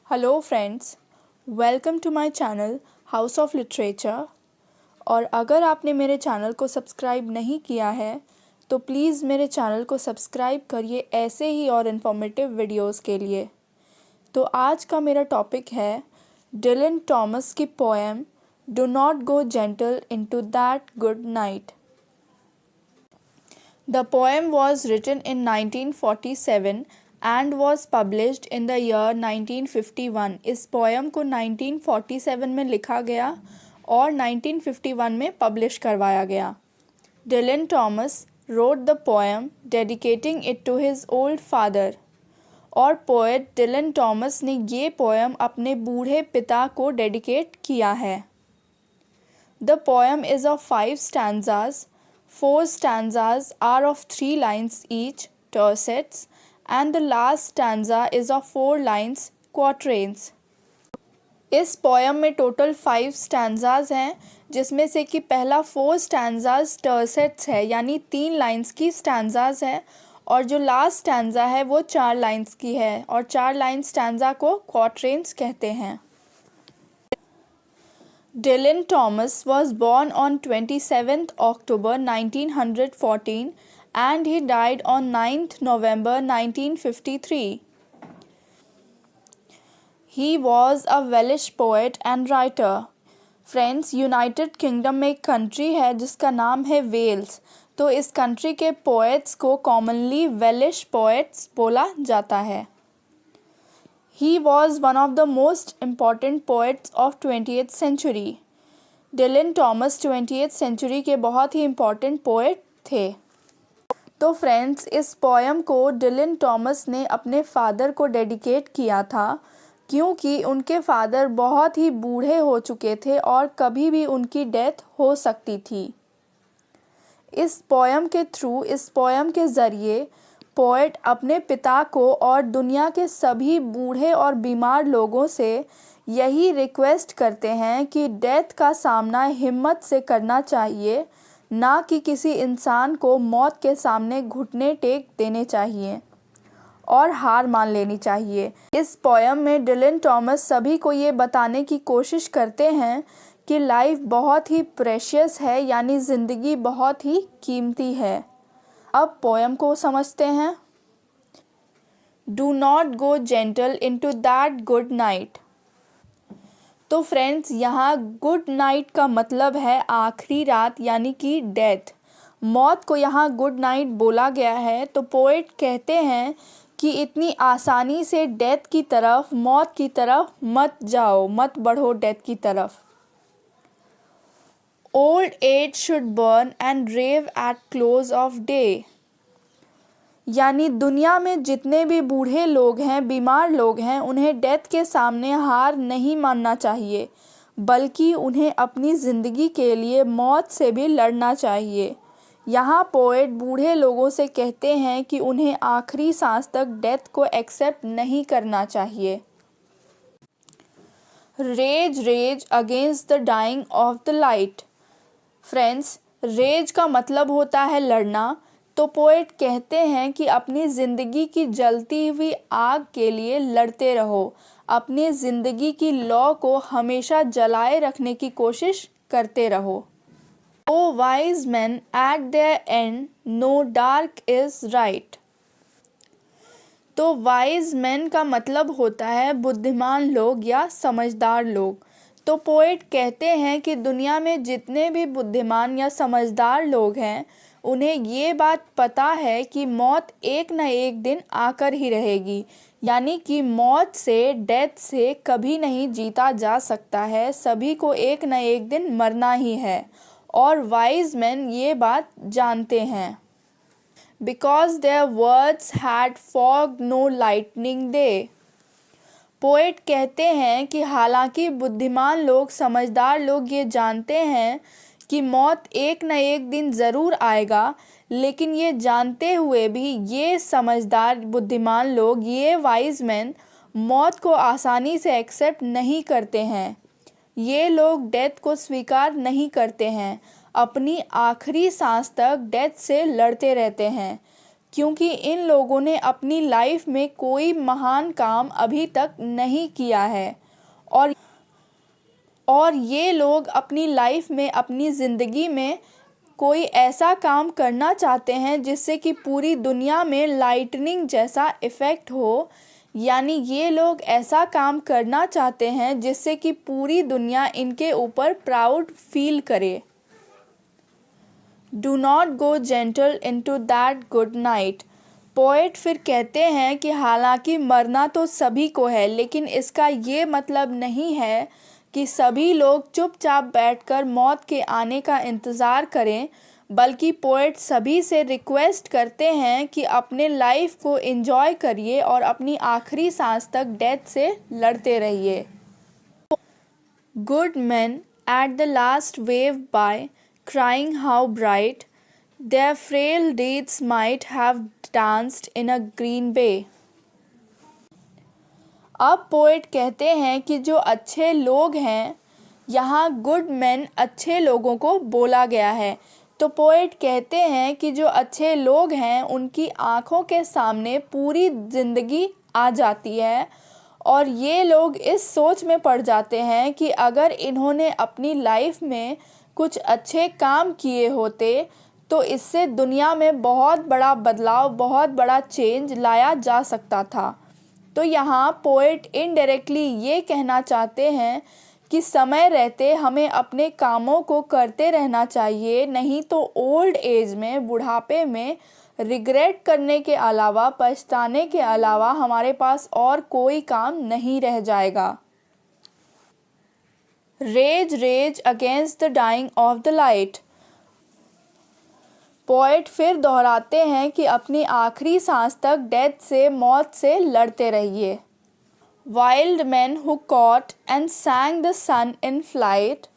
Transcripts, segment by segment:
Hello friends, welcome to my channel House of Literature. और अगर आपने मेरे चैनल को सब्सक्राइब नहीं किया है तो प्लीज़ मेरे चैनल को सब्सक्राइब करिए ऐसे ही और इन्फॉर्मेटिव वीडियोस के लिए। तो आज का मेरा टॉपिक है डिलन टॉमस की poem do not go gentle into that good night. The poem was written in 1947 and was published in the year 1951। इस पोएम को 1947 में लिखा गया और 1951 में पब्लिश करवाया गया। Dylan Thomas wrote the poem dedicating it to his old father। और पोएट डिलन टॉमस ने ये पोएम अपने बूढ़े पिता को डेडिकेट किया है। The poem is of 5 stanzas. 4 stanzas are of 3 lines each, tercets, and the last stanza is of 4 lines, quatrains। इस पोएम में टोटल 5 स्टैंजाज हैं, जिसमें से कि पहला 4 स्टैंजाज टर्सेट्स है यानी 3 लाइंस की स्टैंजाज है, और जो लास्ट स्टैंजा है वो 4 लाइंस की है, और 4 लाइन स्टैंजा को क्वाट्रेन्स कहते हैं। Dylan Thomas was born on 27th October 1914 and he died on 9th November 1953। He was a Welsh poet and writer। Friends, United kingdom में एक कंट्री है जिसका नाम है वेल्स, तो इस कंट्री के पोएट्स को कॉमनली वेलिश पोएट्स बोला जाता है। He was one of the most important poets of 20th century। Dylan Thomas 20th century के बहुत ही इम्पॉर्टेंट पोएट थे। तो फ्रेंड्स, इस पोएम को डिलन टॉमस ने अपने फादर को डेडिकेट किया था, क्योंकि उनके फादर बहुत ही बूढ़े हो चुके थे और कभी भी उनकी डेथ हो सकती थी। इस पोएम के थ्रू, इस पोएम के ज़रिए पोएट अपने पिता को और दुनिया के सभी बूढ़े और बीमार लोगों से यही रिक्वेस्ट करते हैं कि डेथ का सामना हिम्मत से करना चाहिए, ना कि किसी इंसान को मौत के सामने घुटने टेक देने चाहिए और हार मान लेनी चाहिए। इस पोएम में डिलन टॉमस सभी को ये बताने की कोशिश करते हैं कि लाइफ बहुत ही प्रेशियस है, यानी ज़िंदगी बहुत ही कीमती है। अब पोएम को समझते हैं। Do not go gentle into that good night. तो फ्रेंड्स, यहाँ गुड नाइट का मतलब है आखिरी रात, यानी कि डेथ। मौत को यहाँ गुड नाइट बोला गया है, तो पोएट कहते हैं कि इतनी आसानी से डेथ की तरफ, मौत की तरफ मत जाओ, मत बढ़ो डेथ की तरफ। Old age should burn and rave at close of day. यानी दुनिया में जितने भी बूढ़े लोग हैं, बीमार लोग हैं, उन्हें डेथ के सामने हार नहीं मानना चाहिए, बल्कि उन्हें अपनी ज़िंदगी के लिए मौत से भी लड़ना चाहिए। यहाँ पोएट बूढ़े लोगों से कहते हैं कि उन्हें आखिरी सांस तक डेथ को एक्सेप्ट नहीं करना चाहिए। Rage rage against the dying of the light. Friends, rage का मतलब होता है लड़ना, तो पोएट कहते हैं कि अपनी ज़िंदगी की जलती हुई आग के लिए लड़ते रहो, अपनी ज़िंदगी की लौ को हमेशा जलाए रखने की कोशिश करते रहो। Oh wise man at there and no dark is right. तो वाइज मैन का मतलब होता है बुद्धिमान लोग या समझदार लोग। तो पोएट कहते हैं कि दुनिया में जितने भी बुद्धिमान या समझदार लोग हैं, उन्हें ये बात पता है कि मौत एक न एक दिन आकर ही रहेगी, यानी कि मौत से, डेथ से कभी नहीं जीता जा सकता है, सभी को एक न एक दिन मरना ही है। और वाइज मैन ये बात जानते हैं। Because their words had forked no lightning they. Poet कहते हैं कि हालांकि बुद्धिमान लोग, समझदार लोग ये जानते हैं कि मौत एक न एक दिन ज़रूर आएगा, लेकिन ये जानते हुए भी ये समझदार बुद्धिमान लोग, ये वाइज मैन, मौत को आसानी से एक्सेप्ट नहीं करते हैं। ये लोग डेथ को स्वीकार नहीं करते हैं, अपनी आखिरी सांस तक डेथ से लड़ते रहते हैं, क्योंकि इन लोगों ने अपनी लाइफ में कोई महान काम अभी तक नहीं किया है और ये लोग अपनी लाइफ में, अपनी ज़िंदगी में कोई ऐसा काम करना चाहते हैं जिससे कि पूरी दुनिया में लाइटनिंग जैसा इफ़ेक्ट हो। यानी ये लोग ऐसा काम करना चाहते हैं जिससे कि पूरी दुनिया इनके ऊपर प्राउड फील करे। Do not go gentle into that good night. Poet फिर कहते हैं कि हालांकि मरना तो सभी को है, लेकिन इसका ये मतलब नहीं है कि सभी लोग चुपचाप बैठकर मौत के आने का इंतज़ार करें, बल्कि पोएट सभी से रिक्वेस्ट करते हैं कि अपने लाइफ को एंजॉय करिए और अपनी आखिरी सांस तक डेथ से लड़ते रहिए। Good men at the last wave by, crying how bright their frail deeds might have danced in a green bay। अब पोएट कहते हैं कि जो अच्छे लोग हैं, यहाँ गुड मैन अच्छे लोगों को बोला गया है। तो पोएट कहते हैं कि जो अच्छे लोग हैं उनकी आँखों के सामने पूरी ज़िंदगी आ जाती है और ये लोग इस सोच में पड़ जाते हैं कि अगर इन्होंने अपनी लाइफ में कुछ अच्छे काम किए होते तो इससे दुनिया में बहुत बड़ा बदलाव, बहुत बड़ा चेंज लाया जा सकता था। तो यहाँ पोएट इनडायरेक्टली ये कहना चाहते हैं कि समय रहते हमें अपने कामों को करते रहना चाहिए, नहीं तो ओल्ड एज में, बुढ़ापे में रिग्रेट करने के अलावा, पछताने के अलावा हमारे पास और कोई काम नहीं रह जाएगा। Rage rage against the dying of the light. Poet फिर दोहराते हैं कि अपनी आखिरी सांस तक डेथ से, मौत से लड़ते रहिए। Wild men who caught and sang the sun in flight।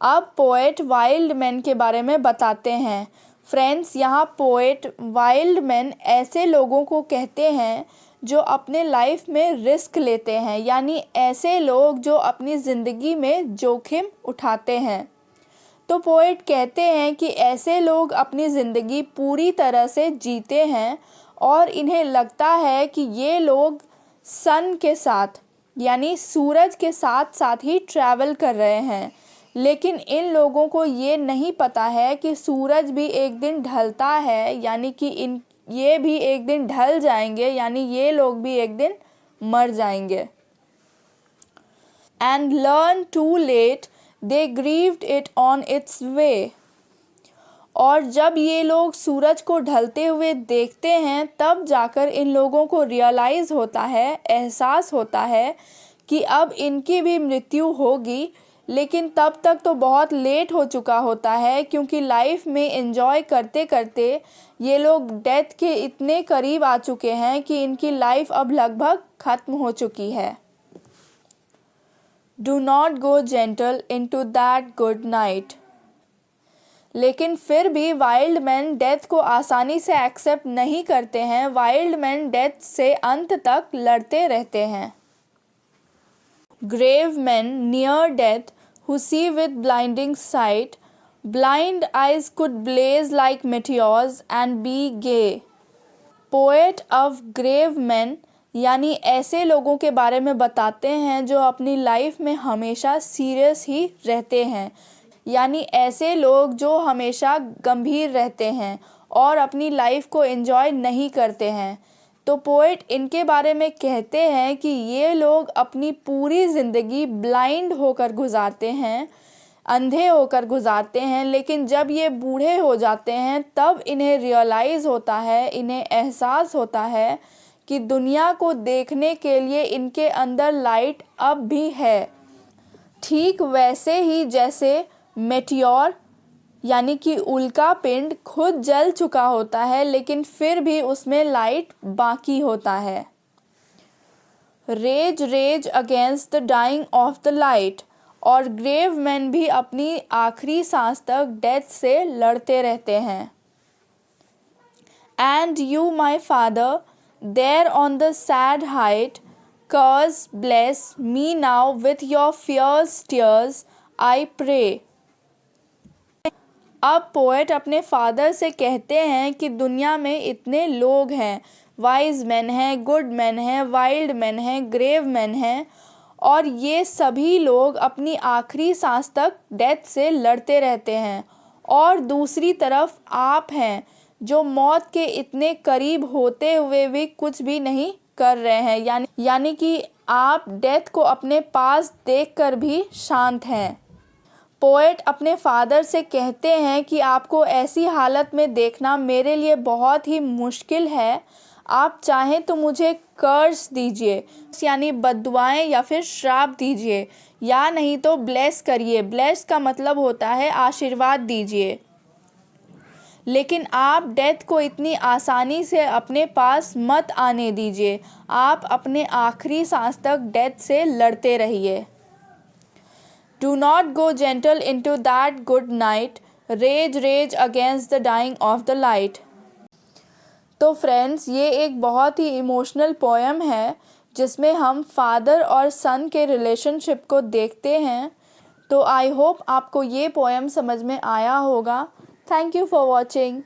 अब पोएट वाइल्ड मैन के बारे में बताते हैं। फ्रेंड्स, यहाँ पोएट वाइल्ड मैन ऐसे लोगों को कहते हैं जो अपने लाइफ में रिस्क लेते हैं, यानी ऐसे लोग जो अपनी ज़िंदगी में जोखिम उठाते हैं। तो पोएट कहते हैं कि ऐसे लोग अपनी ज़िंदगी पूरी तरह से जीते हैं और इन्हें लगता है कि ये लोग सन के साथ, यानी सूरज के साथ साथ ही ट्रैवल कर रहे हैं, लेकिन इन लोगों को ये नहीं पता है कि सूरज भी एक दिन ढलता है, यानी कि ये भी एक दिन ढल जाएंगे, यानी ये लोग भी एक दिन मर जाएंगे। And learn too late they grieved it on its way। और जब ये लोग सूरज को ढलते हुए देखते हैं तब जाकर इन लोगों को रियलाइज़ होता है, एहसास होता है कि अब इनकी भी मृत्यु होगी, लेकिन तब तक तो बहुत लेट हो चुका होता है, क्योंकि लाइफ में एंजॉय करते करते ये लोग डेथ के इतने करीब आ चुके हैं कि इनकी लाइफ अब लगभग ख़त्म हो चुकी है। Do not go gentle into that good night. लेकिन फिर भी वाइल्ड मैन डेथ को आसानी से एक्सेप्ट नहीं करते हैं। वाइल्ड मैन डेथ से अंत तक लड़ते रहते हैं। Grave men near death who see with blinding sight, blind eyes could blaze like meteors and be gay। Poet of grave men यानी ऐसे लोगों के बारे में बताते हैं जो अपनी लाइफ में हमेशा सीरियस ही रहते हैं, यानी ऐसे लोग जो हमेशा गंभीर रहते हैं और अपनी लाइफ को एंजॉय नहीं करते हैं। तो पोएट इनके बारे में कहते हैं कि ये लोग अपनी पूरी ज़िंदगी ब्लाइंड होकर गुजारते हैं, अंधे होकर गुजारते हैं, लेकिन जब ये बूढ़े हो जाते हैं तब इन्हें रियलाइज़ होता है, इन्हें एहसास होता है कि दुनिया को देखने के लिए इनके अंदर लाइट अब भी है। ठीक वैसे ही जैसे मेटियोर यानी कि उल्का पिंड खुद जल चुका होता है, लेकिन फिर भी उसमें लाइट बाकी होता है। Rage rage against the dying of the light. और ग्रेव मैन भी अपनी आखिरी सांस तक डेथ से लड़ते रहते हैं। And you my father there on the sad height, curse bless me now with your fierce tears I pray. अब पोएट अपने फादर से कहते हैं कि दुनिया में इतने लोग हैं, वाइज मैन हैं, गुड मैन हैं, वाइल्ड मैन हैं, ग्रेव मैन हैं, और ये सभी लोग अपनी आखिरी सांस तक डेथ से लड़ते रहते हैं। और दूसरी तरफ आप हैं जो मौत के इतने करीब होते हुए भी कुछ भी नहीं कर रहे हैं, यानी कि आप डेथ को अपने पास देखकर भी शांत हैं। पोएट अपने फादर से कहते हैं कि आपको ऐसी हालत में देखना मेरे लिए बहुत ही मुश्किल है। आप चाहें तो मुझे कर्स दीजिए, यानी बद्दुआएं या फिर श्राप दीजिए, या नहीं तो ब्लेस करिए। ब्लेस का मतलब होता है आशीर्वाद दीजिए। लेकिन आप डेथ को इतनी आसानी से अपने पास मत आने दीजिए। आप अपने आखिरी सांस तक डेथ से लड़ते रहिए। Do not go gentle into that good night. Rage, rage against the dying of the light. तो फ्रेंड्स, ये एक बहुत ही इमोशनल पोएम है जिसमें हम फादर और सन के रिलेशनशिप को देखते हैं। तो आई होप आपको ये पोएम समझ में आया होगा। Thank you for watching.